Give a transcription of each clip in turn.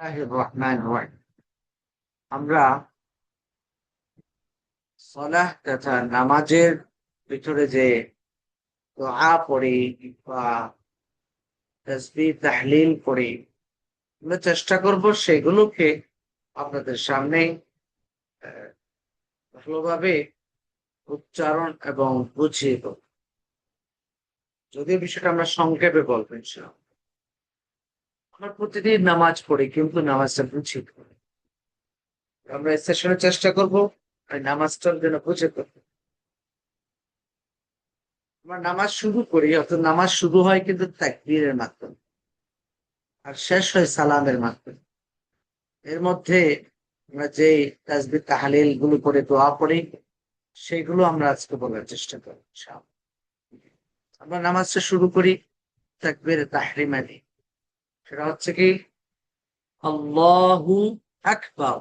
রহমান রহিম। আমরা সলাহ তথা নামাজের ভিতরে যে দোয়া পড়ি বা তাসবিহ তাহলিল পড়ি, আমরা চেষ্টা করব সেগুলোকে আপনাদের সামনে আহ, ভালোভাবে উচ্চারণ এবং বুঝিয়ে দেব। যদিও বিষয়টা আমরা সংক্ষেপে বলবো ইনশাআল্লাহ। আমরা প্রতিদিন নামাজ পড়ি কিন্তু নামাজটা বুঝিয়ে দেব। আমরা এই সেশনে চেষ্টা করব এই নামাজটার জন্য বুঝে করবো। আমরা নামাজ শুরু করি, অর্থাৎ নামাজ শুরু হয় কিন্তু তাকবীরের মাধ্যমে আর শেষ হয় সালামের মাধ্যমে। এর মধ্যে আমরা যে তাসবিহ তাহলিল গুলো করে দোয়া পড়ি, সেগুলো আমরা আজকে বলার চেষ্টা করি ইনশাআল্লাহ। আমরা নামাজটা শুরু করি তাকবীরে তাহরিমা দিয়ে। সেটা হচ্ছে কি, আল্লাহু আকবার,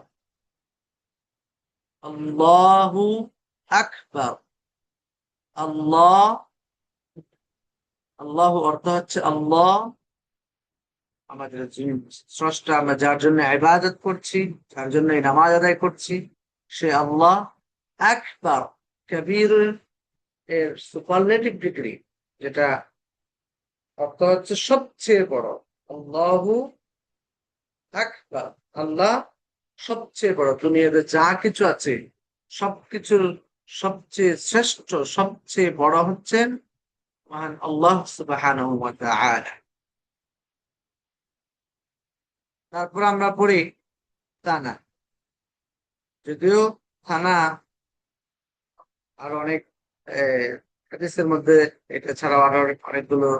আল্লাহু আকবার। আল্লাহ, আল্লাহু অর্থ হচ্ছে আল্লাহ, আমাদের যিনি স্রষ্টা, আমরা যার জন্য ইবাদত করছি, যার জন্য এই নামাজ আদায় করছি, সে আল্লাহ। আকবার, কবির এর সুপারলেটিভ ডিগ্রি, যেটা অর্থ হচ্ছে সবচেয়ে বড়। আল্লাহু আকবার, আল্লাহ সবচেয়ে বড়। দুনিয়াতে যা কিছু আছে সবকিছুর সবচেয়ে শ্রেষ্ঠ, সবচেয়ে বড় হচ্ছেন মহান আল্লাহ সুবহানাহু ওয়া তাআলা। তারপর আমরা পড়ি তানা। যদিও থানা আর অনেক হাদিসের মধ্যে এটা ছাড়াও আরো অনেকগুলো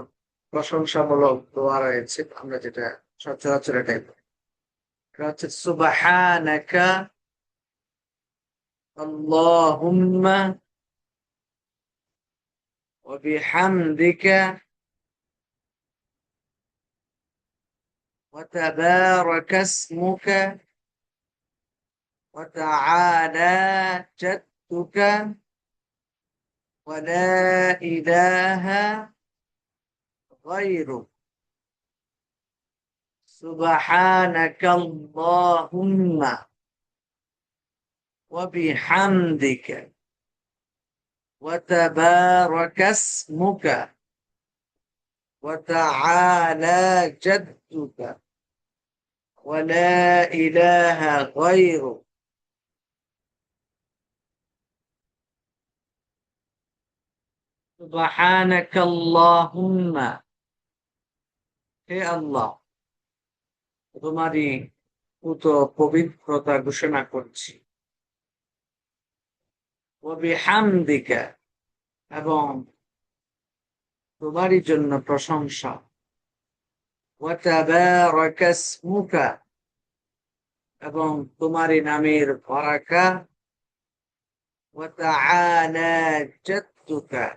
প্রশংসামূলক দোয়া রয়েছে, আমরা যেটা সচরাচর এটাই বলি। এটা হচ্ছে সুবহানাকা আল্লাহুম্মা ওয়া বিহামদিকা ওয়া তাবারাকা ইসমুকা ওয়া তাআলা জাদ্দুকা ওয়া লা ইলাহা গায়রুক। সুবহানাকা আল্লাহুম্মা ওয়া বিহামদিকা ওয়া তাবারাকা ইসমুকা ওয়া তাআলা জাদ্দুকা ওয়া লা ইলাহা গায়রুক। সুবহানাকা আল্লাহুম্মা, হে আল্লাহ, তোমারই পুত পবিত্রতা ঘোষণা করছি। ওয়া বিহামদিকা, এবং তোমারই জন্য প্রশংসা। ওয়া তাবারাকা ইসমুকা, এবং তোমারই নামের বারাকা। ওয়া তাআলা জাদ্দুকা,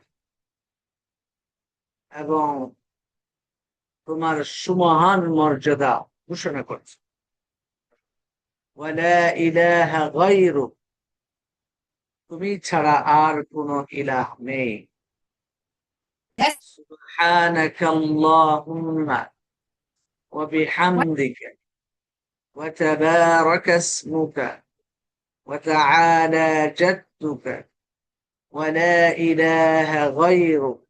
এবং তোমার সুমহান মর্যাদা ঘোষণা করছে। ওয়া লা ইলাহা গায়রুক, তুমি ছাড়া আর কোনো ইলাহ নেই। সুবহানাকা আল্লাহুম্মা ওয়া বিহামদিকা ওয়া তাবারাকা ইসমুকা ওয়া তাআলা জাদ্দুকা ওয়া লা ইলাহা গায়রুক